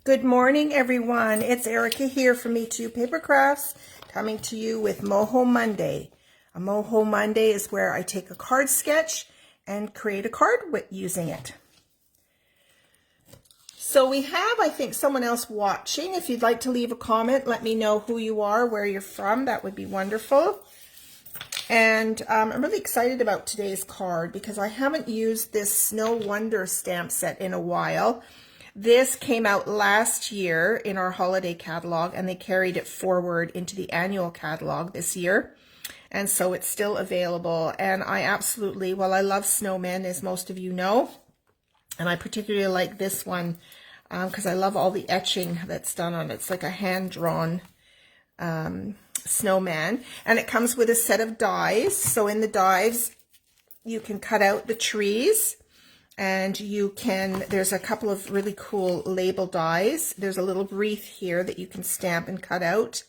Good morning, everyone. It's Erica here from Me Too Paper Crafts, coming to you with Moho Monday. A Moho Monday is where I take a card sketch and create a card using it. So we have, I think, someone else watching. If you'd like to leave a comment, let me know who you are, where you're from. That would be wonderful. And I'm really excited about today's card because I haven't used this Snow Wonder stamp set in a while. This came out last year in our holiday catalog, and they carried it forward into the annual catalog this year. And so it's still available. And I absolutely, well, I love snowmen, as most of you know. And I particularly like this one because I love all the etching that's done on it. It's like a hand-drawn snowman. And it comes with a set of dies. So in the dies, you can cut out the trees. And you can, there's a couple of really cool label dies. There's a little wreath here that you can stamp and cut out.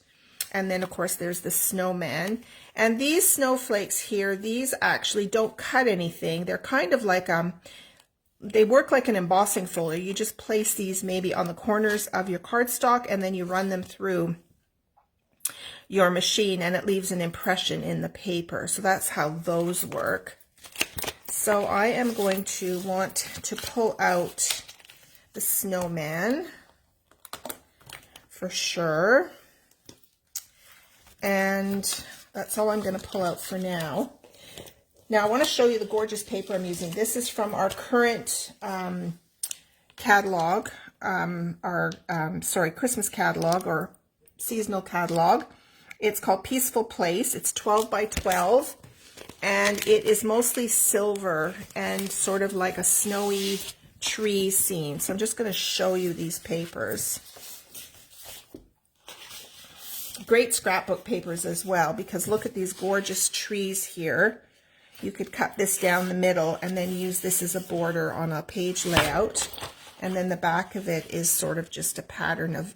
And then, of course, there's the snowman. And these snowflakes here, these actually don't cut anything. They're kind of like, they work like an embossing folder. You just place these maybe on the corners of your cardstock, and then you run them through your machine, and it leaves an impression in the paper. So that's how those work. So I am going to want to pull out the snowman for sure. And that's all I'm going to pull out for now. Now I want to show you the gorgeous paper I'm using. This is from our current catalog, Christmas catalog or seasonal catalog. It's called Peaceful Place. It's 12 by 12. And it is mostly silver and sort of like a snowy tree scene. So I'm just going to show you these papers. Great scrapbook papers as well, because look at these gorgeous trees here. You could cut this down the middle and then use this as a border on a page layout. And then the back of it is sort of just a pattern of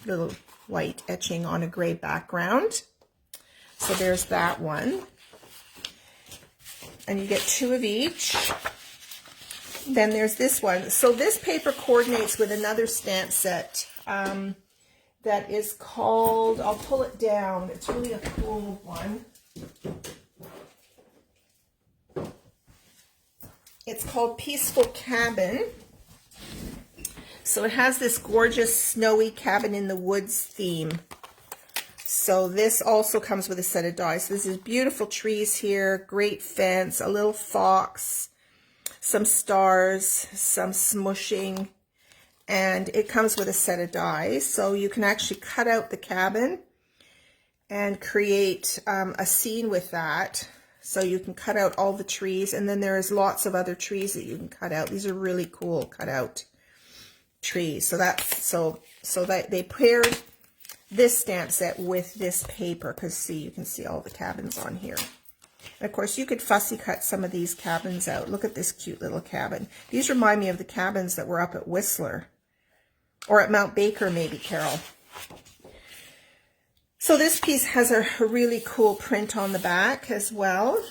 little white etching on a gray background. So there's that one. And you get two of each. Then there's this one. So this paper coordinates with another stamp set that is called, I'll pull it down. It's really a cool one. It's called Peaceful Cabin. So it has this gorgeous snowy cabin in the woods theme. So this also comes with a set of dies. So this is beautiful trees here, great fence, a little fox, some stars, some smushing, and it comes with a set of dies. So you can actually cut out the cabin and create a scene with that. So you can cut out all the trees, and then there's lots of other trees that you can cut out. These are really cool cut out trees. So that's so that they paired this stamp set with this paper, because see, you can see all the cabins on here. And of course, you could fussy cut some of these cabins out. Look at this cute little cabin. These remind me of the cabins that were up at Whistler, or at Mount Baker, maybe, Carol. So this piece has a really cool print on the back as well.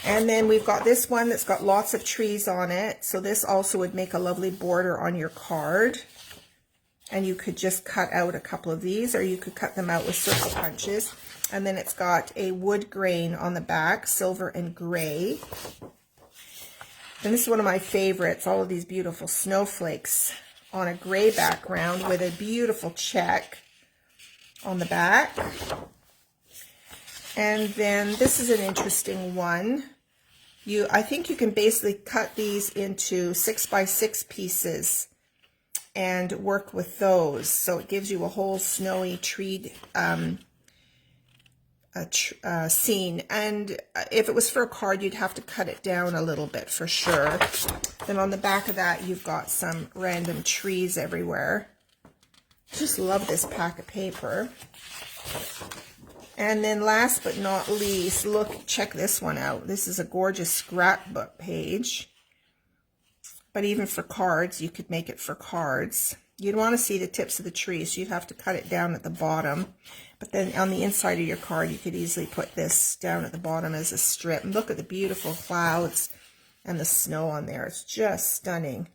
And then we've got this one that's got lots of trees on it. So this also would make a lovely border on your card. And you could just cut out a couple of these, or you could cut them out with circle punches. And then it's got a wood grain on the back, silver and gray. And this is one of my favorites, all of these beautiful snowflakes on a gray background with a beautiful check on the back. And then this is an interesting one. I think you can basically cut these into 6 by 6 pieces and work with those. So it gives you a whole snowy tree scene. And if it was for a card, you'd have to cut it down a little bit for sure. Then on the back of that, you've got some random trees everywhere. Just love this pack of paper. And then last but not least, look, check this one out. This is a gorgeous scrapbook page. But even for cards, you could make it for cards. You'd want to see the tips of the tree, so you'd have to cut it down at the bottom. But then on the inside of your card, you could easily put this down at the bottom as a strip. And look at the beautiful clouds and the snow on there. It's just stunning.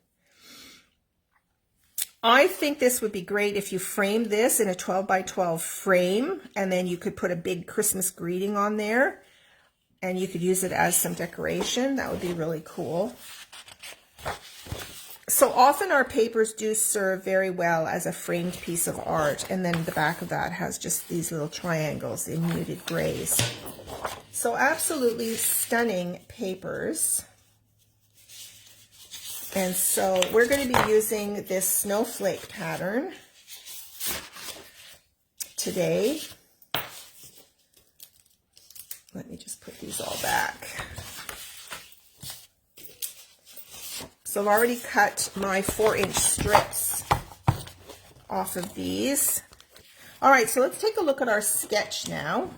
I think this would be great if you framed this in a 12 by 12 frame, and then you could put a big Christmas greeting on there, and you could use it as some decoration. That would be really cool. So often our papers do serve very well as a framed piece of art, and then the back of that has just these little triangles in muted grays. So absolutely stunning papers. And so we're going to be using this snowflake pattern today. Let me just put these all back. So I've already cut my 4-inch strips off of these. All right, so let's take a look at our sketch now.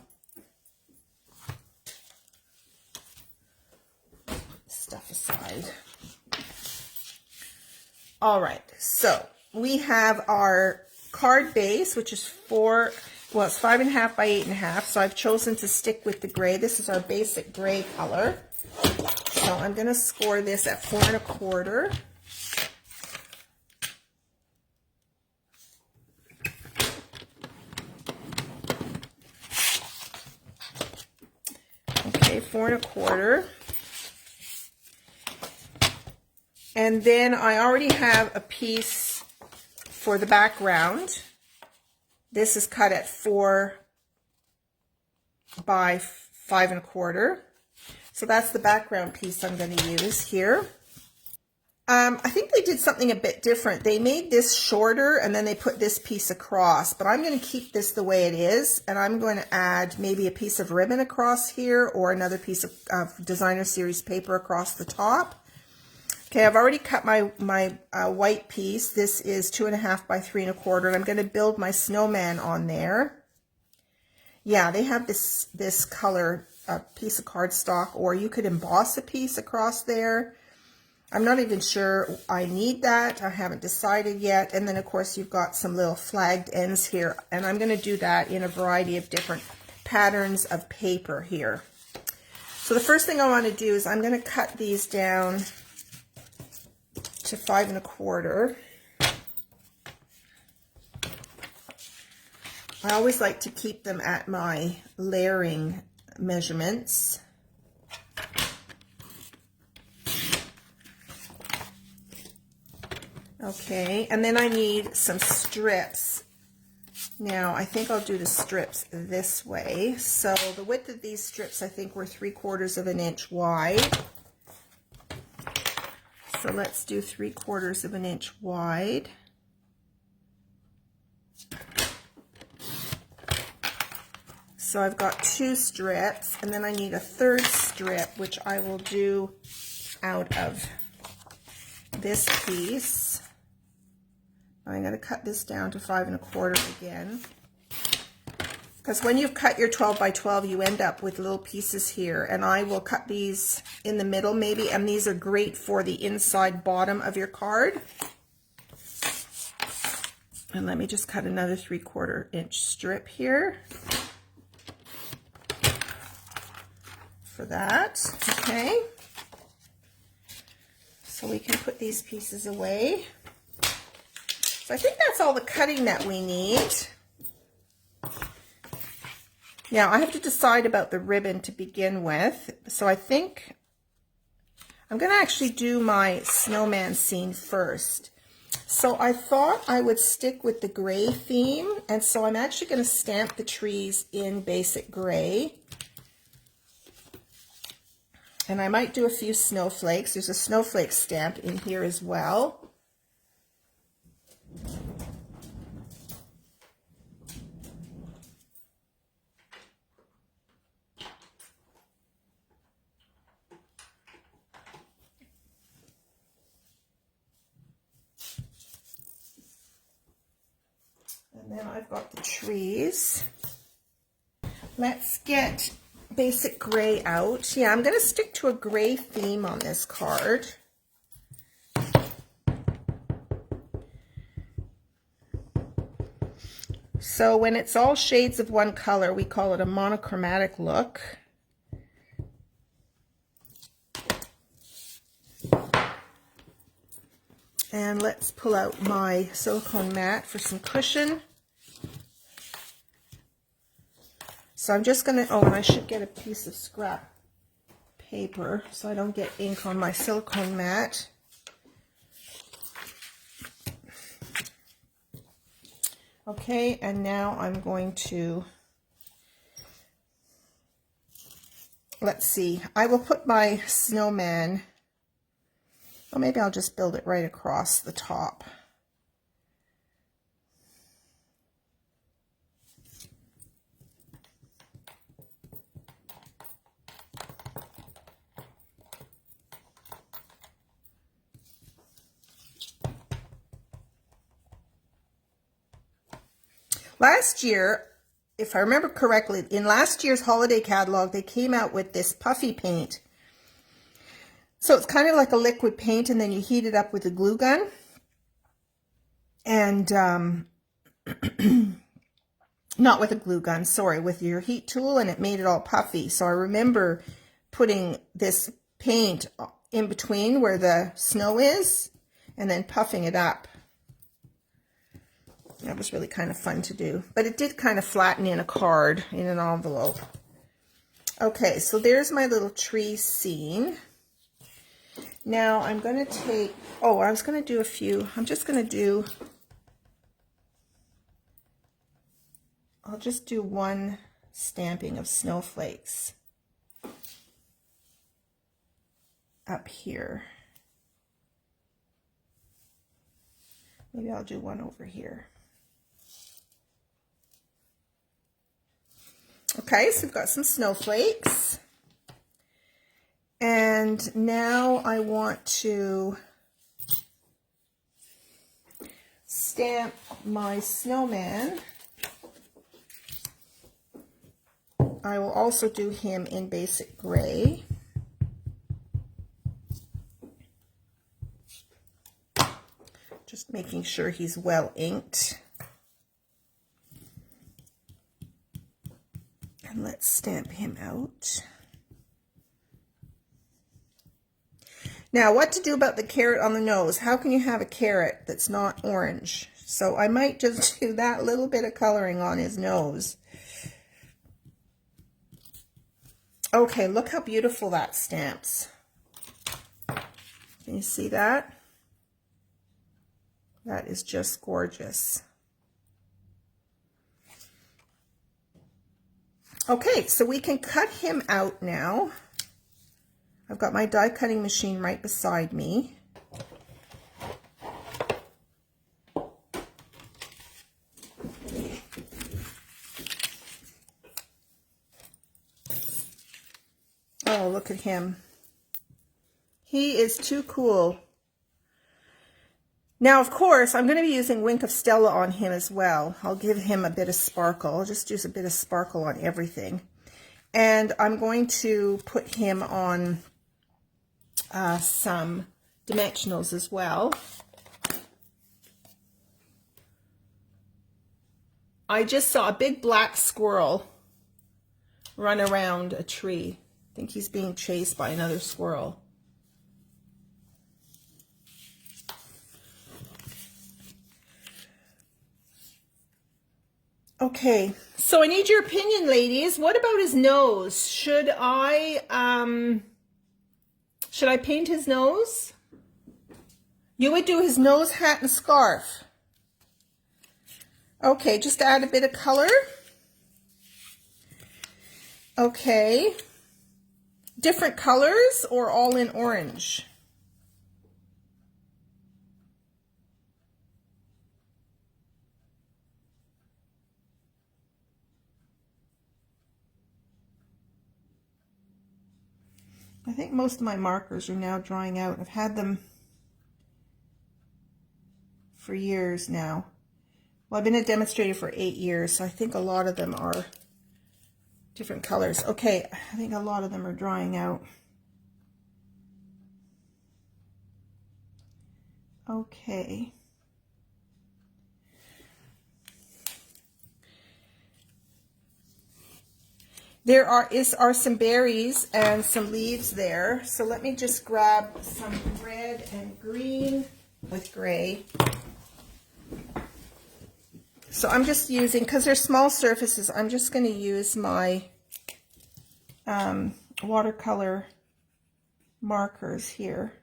Stuff aside. All right, so we have our card base, which is it's 5.5 by 8.5. So I've chosen to stick with the gray. This is our basic gray color. So I'm going to score this at 4.25. Okay, 4.25. And then I already have a piece for the background. This is cut at 4 by 5.25. So that's the background piece I'm going to use here. I think they did something a bit different. They made this shorter and then they put this piece across, but I'm going to keep this the way it is, and I'm going to add maybe a piece of ribbon across here or another piece of designer series paper across the top. Okay, I've already cut my white piece. This is 2.5 by 3.25, and I'm going to build my snowman on there. Yeah, they have this color piece of cardstock, or you could emboss a piece across there. I'm not even sure I need that. I haven't decided yet. And then, of course, you've got some little flagged ends here, and I'm going to do that in a variety of different patterns of paper here. So the first thing I want to do is I'm going to cut these down to 5.25. I always like to keep them at my layering measurements. Okay, and then I need some strips. Now, I think I'll do the strips this way. So the width of these strips, I think, were 3/4 inch wide. So let's do 3/4 inch wide. So I've got 2 strips, and then I need a 3rd strip, which I will do out of this piece. I'm going to cut this down to 5.25 again. Because when you've cut your 12 by 12, you end up with little pieces here. And I will cut these in the middle maybe, and these are great for the inside bottom of your card. And let me just cut another 3/4 inch strip here for that. Okay. So we can put these pieces away. So I think that's all the cutting that we need. Now I have to decide about the ribbon to begin with. So I think I'm going to actually do my snowman scene first. So I thought I would stick with the gray theme, and so I'm actually going to stamp the trees in basic gray. And I might do a few snowflakes. There's a snowflake stamp in here as well. And then I've got the trees. Let's get basic gray out. Yeah, I'm going to stick to a gray theme on this card. So when it's all shades of one color, we call it a monochromatic look. And let's pull out my silicone mat for some cushion. So I'm just going to, oh, and I should get a piece of scrap paper so I don't get ink on my silicone mat. Okay, and now I'm going to, let's see, I will put my snowman, or maybe I'll just build it right across the top. Last year, if I remember correctly, in last year's holiday catalog, they came out with this puffy paint. So it's kind of like a liquid paint, and then you heat it up with a glue gun. And, not with a glue gun, sorry, with your heat tool, and it made it all puffy. So I remember putting this paint in between where the snow is, and then puffing it up. That was really kind of fun to do. But it did kind of flatten in a card in an envelope. Okay, so there's my little tree scene. Now I'm going to take, oh, I was going to do a few. I'm just going to do, I'll just do one stamping of snowflakes up here. Maybe I'll do one over here. Okay, so we've got some snowflakes. And now I want to stamp my snowman. I will also do him in basic gray. Just making sure he's well inked. And let's stamp him out. Now, what to do about the carrot on the nose? How can you have a carrot that's not orange? So I might just do that little bit of coloring on his nose. Okay, look how beautiful that stamps. Can you see that? That is just gorgeous. Okay, so we can cut him out now. I've got my die cutting machine right beside me. Oh, look at him. He is too cool. Now, of course, I'm going to be using Wink of Stella on him as well. I'll give him a bit of sparkle. I'll just use a bit of sparkle on everything. And I'm going to put him on some dimensionals as well. I just saw a big black squirrel run around a tree. I think he's being chased by another squirrel. Okay, so I need your opinion, ladies. What about his nose? Should I paint his nose? You would do his nose, hat, and scarf. Okay, just add a bit of color. Okay. Different colors or all in orange? I think most of my markers are now drying out. I've had them for years now. Well, I've been a demonstrator for 8 years, so I think a lot of them are different colors. Okay, I think a lot of them are drying out. Okay. There are some berries and some leaves there. So let me just grab some red and green with gray. So I'm just using, because they're small surfaces, I'm just going to use my watercolor markers here.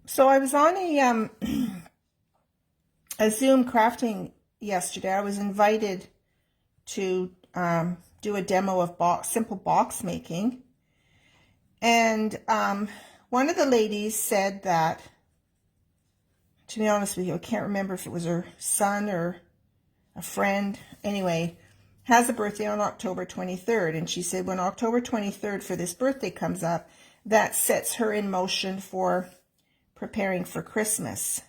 So I was on a Zoom crafting yesterday. I was invited to do a demo of simple box making. And one of the ladies said that, to be honest with you, I can't remember if it was her son or a friend. Anyway, has a birthday on October 23rd. And she said when October 23rd for this birthday comes up, that sets her in motion for preparing for Christmas.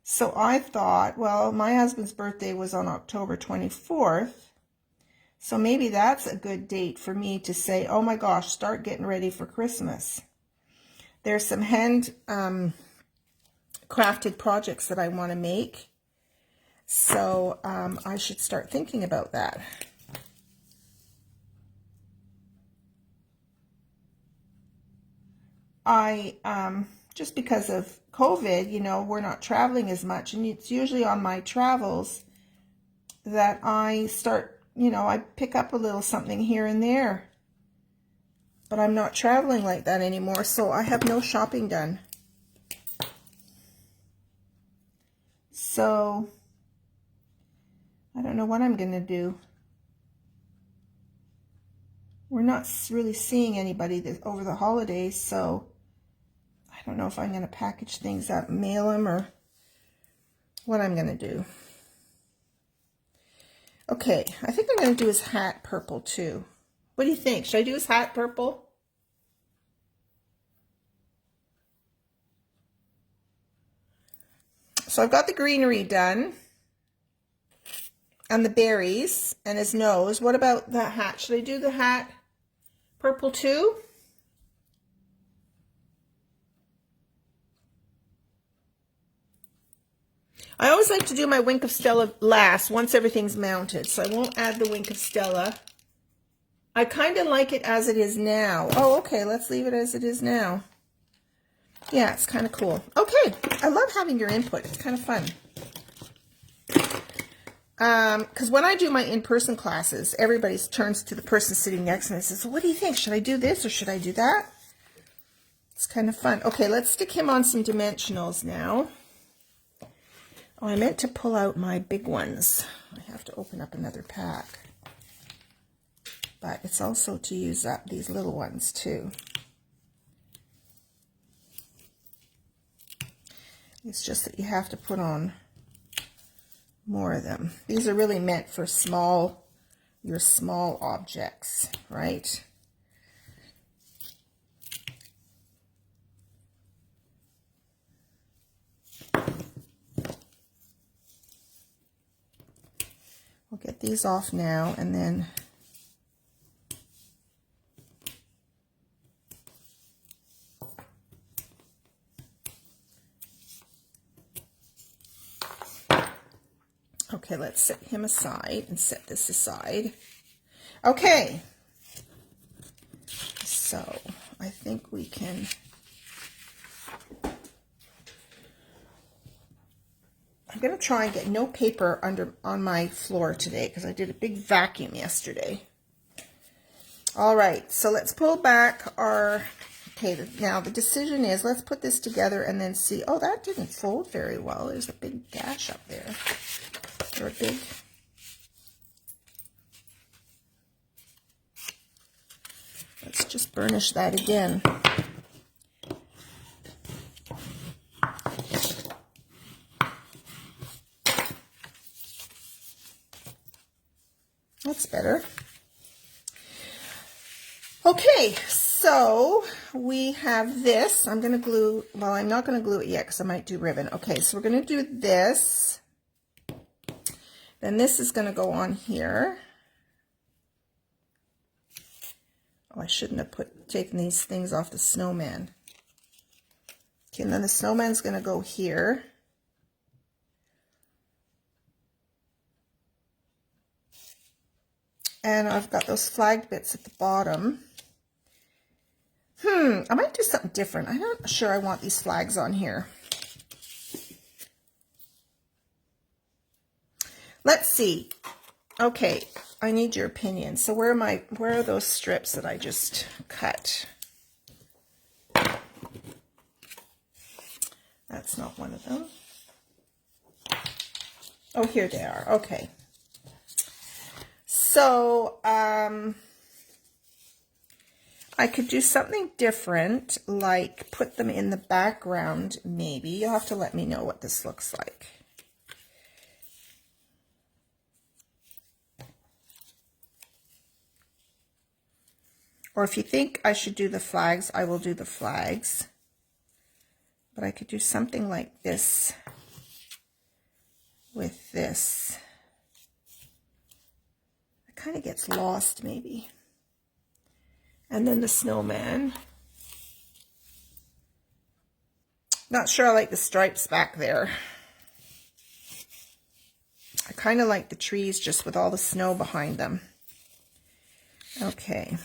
So I thought, well, my husband's birthday was on October 24th. So maybe that's a good date for me to say, oh my gosh, start getting ready for Christmas. There's some hand crafted projects that I want to make. So I should start thinking about that. Just because of COVID, you know, we're not traveling as much, and it's usually on my travels that I start, you know, I pick up a little something here and there. But I'm not traveling like that anymore, so I have no shopping done. So I don't know what I'm going to do. We're not really seeing anybody over the holidays, so I don't know if I'm going to package things up, mail them, or what I'm going to do. Okay, I think I'm going to do his hat purple too. What do you think? Should I do his hat purple? So I've got the greenery done and the berries and his nose. What about that hat? Should I do the hat purple too? I always like to do my Wink of Stella last, once everything's mounted, so I won't add the Wink of Stella. I kind of like it as it is now. Oh, okay, let's leave it as it is now. Yeah, it's kind of cool. Okay, I love having your input. It's kind of fun. Because when I do my in-person classes, everybody turns to the person sitting next to me and says, what do you think? Should I do this or should I do that? It's kind of fun. Okay, let's stick him on some dimensionals now. Oh, I meant to pull out my big ones. I have to open up another pack. But it's also to use up these little ones too. It's just that you have to put on more of them. These are really meant for your small objects, right? We'll get these off now, and then okay, let's set him aside and set this aside. Okay, so I think we can I'm going to try and get no paper on my floor today because I did a big vacuum yesterday. All right, so let's pull back our, okay, now the decision is, let's put this together and then see, oh, that didn't fold very well. There's a big gash up there, or a big, let's just burnish that again. That's better. Okay, so we have this. I'm going to glue, well, I'm not going to glue it yet because I might do ribbon. Okay, so we're going to do this. Then this is going to go on here. Oh, I shouldn't have taken these things off the snowman. Okay, and then the snowman's going to go here. And I've got those flagged bits at the bottom. I might do something different. I'm not sure I want these flags on here. Let's see. Okay, I need your opinion. So where are those strips that I just cut? That's not one of them. Oh, here they are. Okay. So, I could do something different, like put them in the background, maybe. You'll have to let me know what this looks like. Or if you think I should do the flags, I will do the flags. But I could do something like this with this. It kind of gets lost, maybe. And then the snowman. Not sure I like the stripes back there. I kind of like the trees just with all the snow behind them. Okay.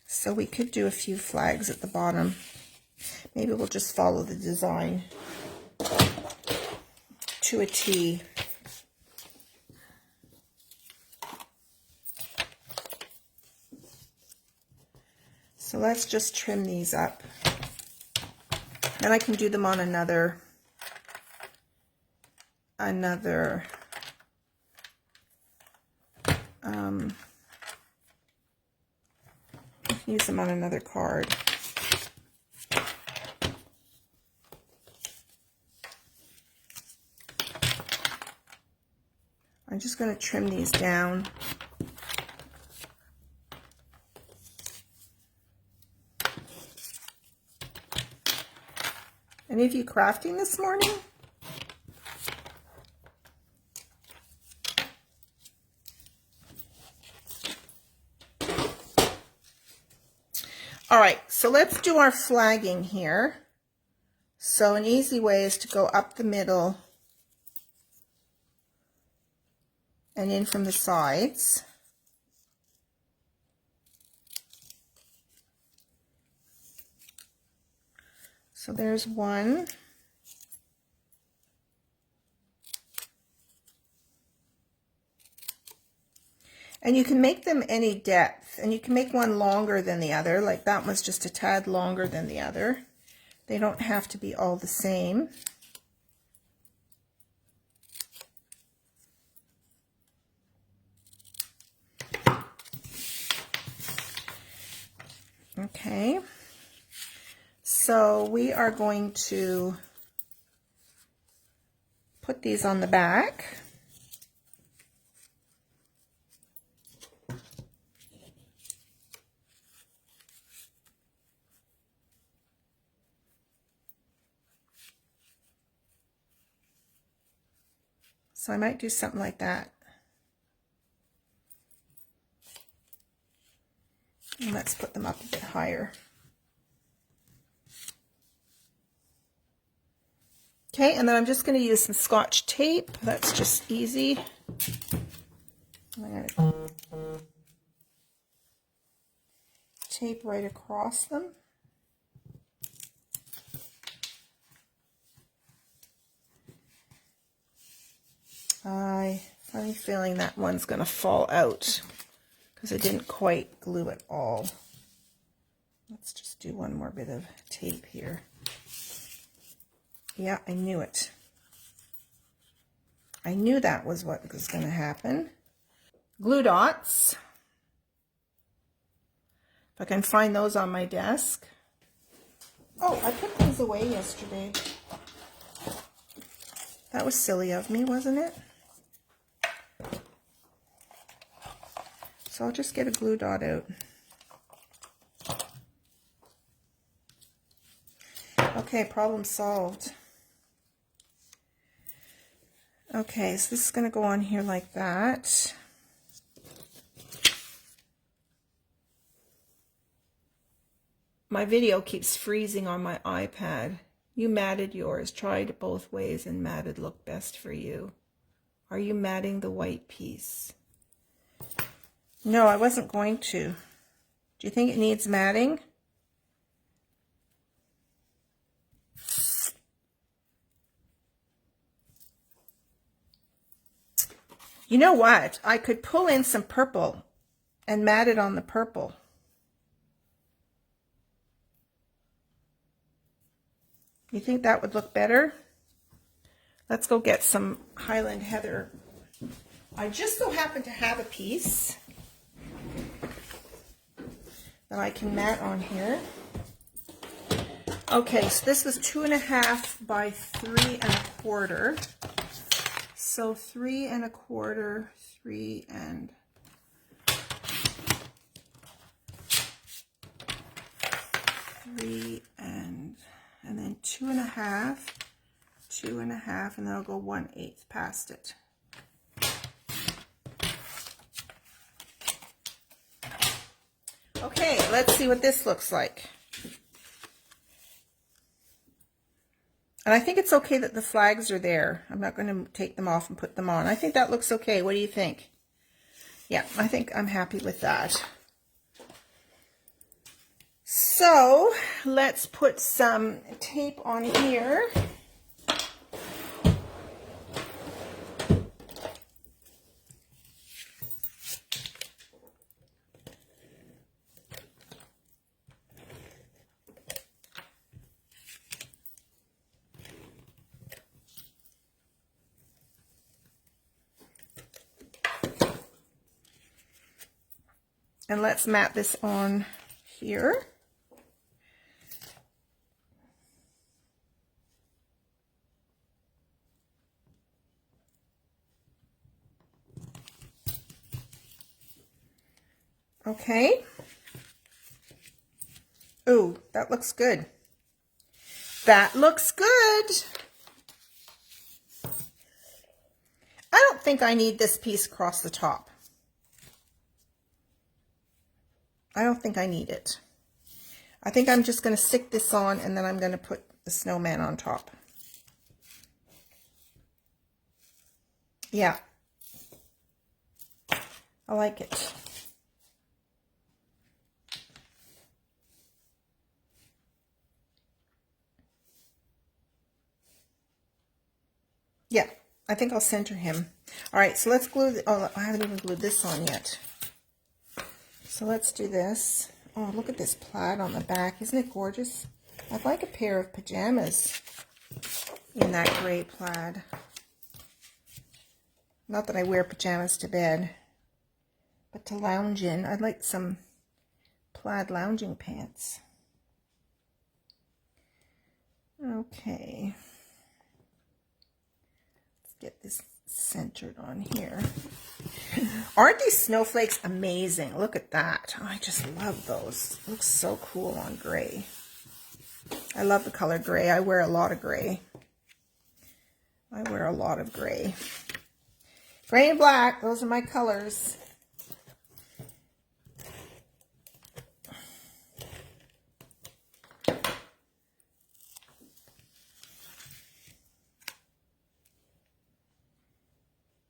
So we could do a few flags at the bottom. Maybe we'll just follow the design to a T. So let's just trim these up. Then I can do them on another use them on another card. I'm just going to trim these down. Any of you crafting this morning? All right, so let's do our flagging here. So an easy way is to go up the middle and in from the sides. So there's one. And you can make them any depth, and you can make one longer than the other, like that one's just a tad longer than the other. They don't have to be all the same. Okay, so we are going to put these on the back. So I might do something like that. And let's put them up a bit higher. Okay, and then I'm just going to use some Scotch tape. That's just easy. I'm going to tape right across them. I have a feeling that one's going to fall out because I didn't quite glue it all. Let's just do one more bit of tape here. Yeah, I knew it. I knew that was what was going to happen. Glue dots. If I can find those on my desk. Oh, I put these away yesterday. That was silly of me, wasn't it? So I'll just get a glue dot out. Okay, problem solved. Okay, so this is going to go on here like that. My video keeps freezing on my iPad. You matted yours. Tried it both ways and matted looked best for you. Are you matting the white piece? No, I wasn't going to. Do you think it needs matting? You know what? I could pull in some purple and mat it on the purple. You think that would look better? Let's go get some Highland Heather. I just so happen to have a piece that I can mat on here. Okay, so this was 2.5 by 3.25. So 3.25, 3 and 3 and then 2.5, 2.5, and then I'll go 1/8 past it. Okay, let's see what this looks like. And I think it's okay that the flags are there. I'm not going to take them off and put them on. I think that looks okay. What do you think? Yeah, I think I'm happy with that. So let's put some tape on here. And let's mat this on here. Okay. Ooh, that looks good. That looks good. I don't think I need this piece across the top. I don't think I need it. I think I'm just going to stick this on and then I'm going to put the snowman on top. Yeah. I like it. Yeah, I think I'll center him. All right, so let's glue, oh, I haven't even glued this on yet. So let's do this. Oh, look at this plaid on the back. Isn't it gorgeous? I'd like a pair of pajamas in that gray plaid. Not that I wear pajamas to bed, but to lounge in. I'd like some plaid lounging pants. Okay. Let's get this centered on here. Aren't these snowflakes amazing? Look at that. Oh, I just love those. It looks so cool on gray. I love the color gray. I wear a lot of gray. I wear a lot of gray. Gray and black, those are my colors.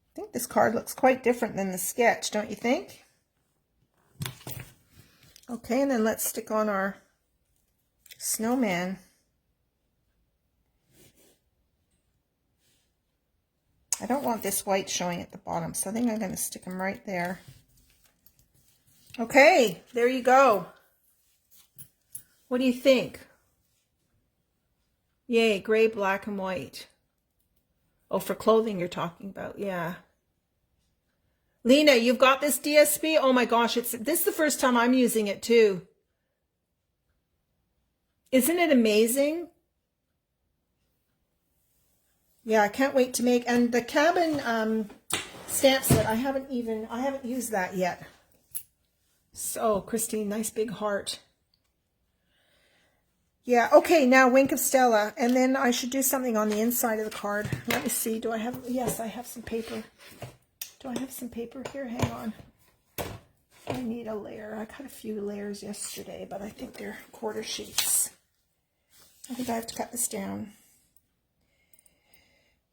I think this card looks quite different than the sketch, don't you think? Okay, and then let's stick on our snowman. I don't want this white showing at the bottom, so I think I'm going to stick them right there. Okay, there you go. What do you think? Yay, gray, black, and white. Oh, for clothing you're talking about, yeah. Lena, you've got this DSP? Oh my gosh, this is the first time I'm using it too. Isn't it amazing? Yeah, I can't wait to make, and the cabin stamp set, I haven't used that yet. So, Christine, nice big heart. Yeah, okay, now Wink of Stella. And then I should do something on the inside of the card. Let me see. Do I have... Yes, I have some paper. Do I have some paper here? Hang on. I need a layer. I cut a few layers yesterday, but I think they're quarter sheets. I think I have to cut this down.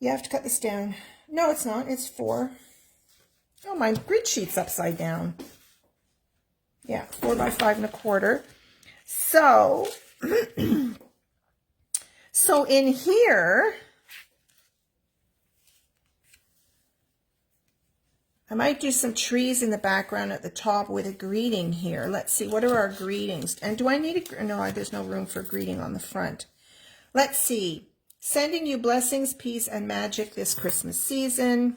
You have to cut this down. No, it's not. It's 4. Oh, my grid sheet's upside down. Yeah, 4 by 5 1/4. So... So in here, I might do some trees in the background at the top with a greeting here. Let's see, what are our greetings? And do I need a, no, there's no room for greeting on the front. Let's see, sending you blessings, peace, and magic this Christmas season.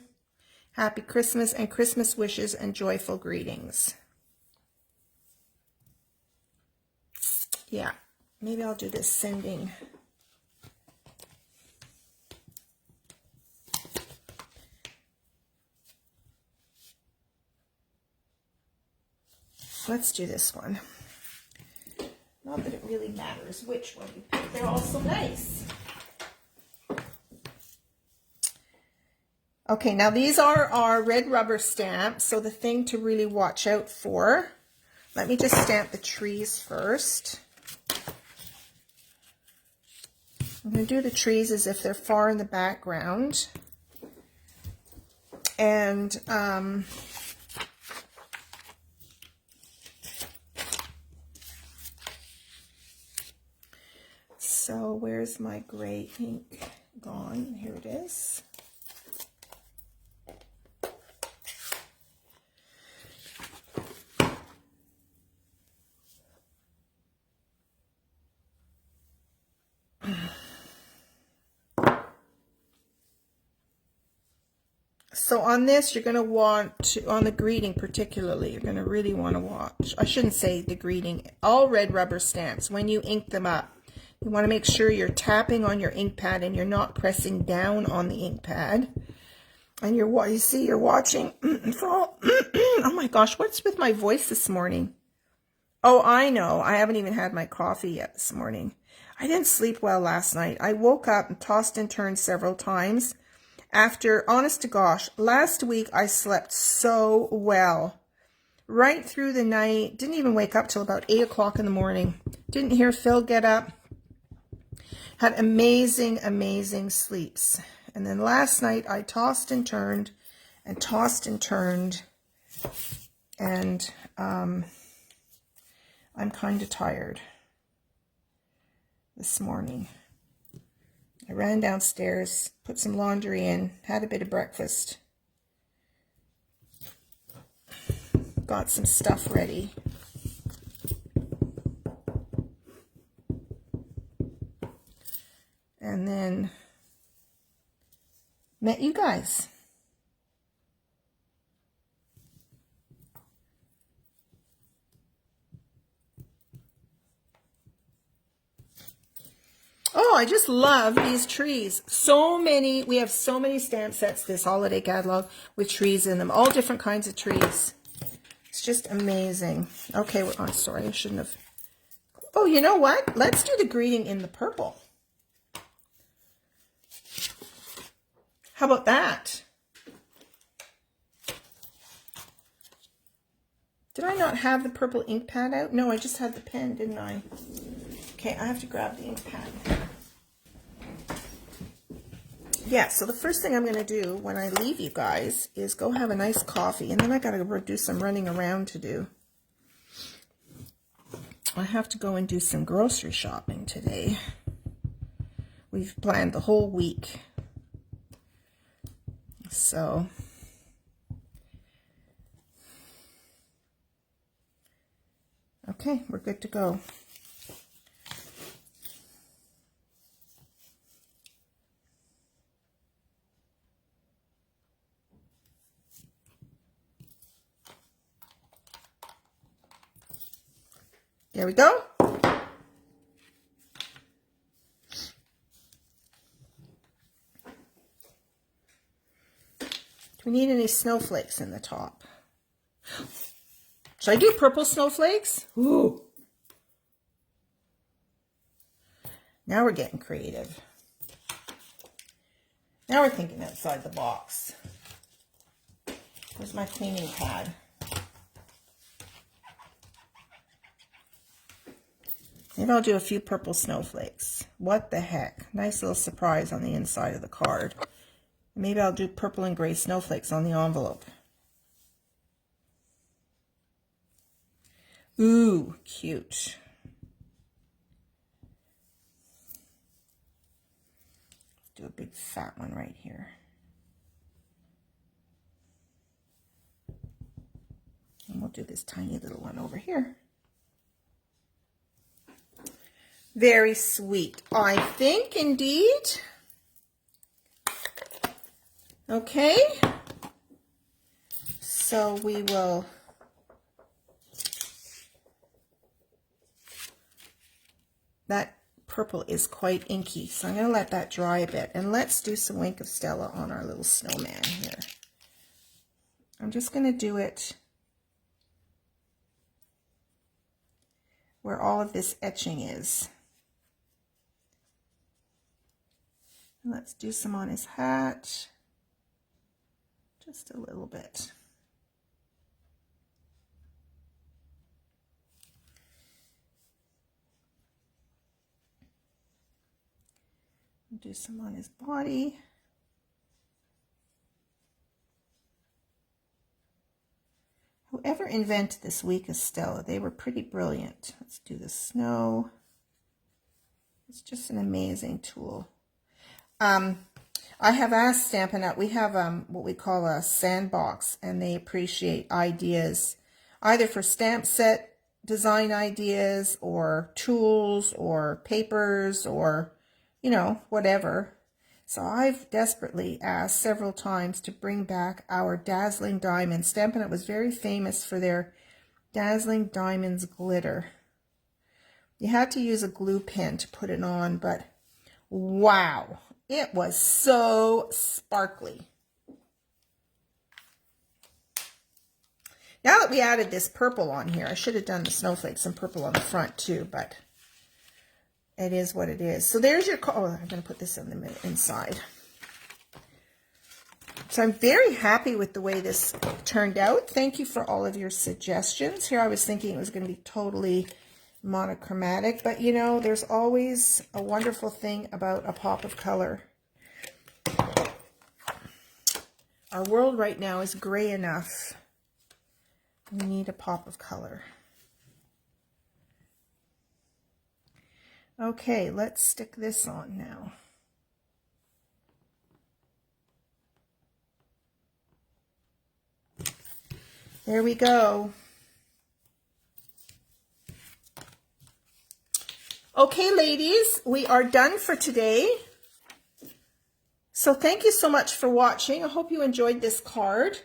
Happy Christmas and Christmas wishes and joyful greetings. Yeah. Maybe I'll do this sending. Let's do this one. Not that it really matters which one you pick. They're all so nice. Okay, now these are our red rubber stamps. So the thing to really watch out for. Let me just stamp the trees first. I'm going to do the trees as if they're far in the background. And so where's my gray ink gone? Here it is. So on this, you're going to want to, on the greeting particularly, you're going to really want to watch. I shouldn't say the greeting. All red rubber stamps, when you ink them up, you want to make sure you're tapping on your ink pad and you're not pressing down on the ink pad. And you're watching for all, oh my gosh, what's with my voice this morning? Oh, I know. I haven't even had my coffee yet this morning. I didn't sleep well last night. I woke up and tossed and turned several times. After, honest to gosh, last week I slept so well. Right through the night. Didn't even wake up till about 8 o'clock in the morning. Didn't hear Phil get up. Had amazing, amazing sleeps. And then last night I tossed and turned and tossed and turned. And I'm kind of tired this morning. I ran downstairs, put some laundry in, had a bit of breakfast, got some stuff ready. And then met you guys. Oh, I just love these trees. So many, we have so many stamp sets, this holiday catalog, with trees in them. All different kinds of trees. It's just amazing. Okay, oh, sorry, I shouldn't have. Oh, you know what? Let's do the greeting in the purple. How about that? Did I not have the purple ink pad out? No, I just had the pen, didn't I? Okay, I have to grab the ink pad. Yeah, so the first thing I'm going to do when I leave you guys is go have a nice coffee, and then I got to do some running around to do. I have to go and do some grocery shopping today. We've planned the whole week. So, okay, we're good to go. There we go. Do we need any snowflakes in the top? Should I do purple snowflakes? Ooh. Now we're getting creative. Now we're thinking outside the box. Where's my cleaning pad? Maybe I'll do a few purple snowflakes. What the heck? Nice little surprise on the inside of the card. Maybe I'll do purple and gray snowflakes on the envelope. Ooh, cute. Do a big fat one right here. And we'll do this tiny little one over here. Very sweet, I think, indeed. Okay. So we will that purple is quite inky, so I'm going to let that dry a bit. And let's do some Wink of Stella on our little snowman here. I'm just going to do it where all of this etching is. And let's do some on his hat. Just a little bit. Do some on his body. Whoever invented this Week of Stella, they were pretty brilliant. Let's do the snow. It's just an amazing tool. I have asked Stampin' Up. We have what we call a sandbox, and they appreciate ideas either for stamp set design ideas or tools or papers or, you know, whatever. So I've desperately asked several times to bring back our Dazzling Diamonds. Stampin' Up was very famous for their Dazzling Diamonds glitter. You had to use a glue pen to put it on, but wow, it was so sparkly. Now that we added this purple on here, I should have done the snowflakes and purple on the front too, but it is what it is. So there's your, oh, I'm going to put this on the inside. So I'm very happy with the way this turned out. Thank you for all of your suggestions. Here I was thinking it was going to be totally monochromatic, but you know, there's always a wonderful thing about a pop of color. Our world right now is gray enough. We need a pop of color. Okay, let's stick this on now. There we go. Okay, ladies, we are done for today. So thank you so much for watching. I hope you enjoyed this card.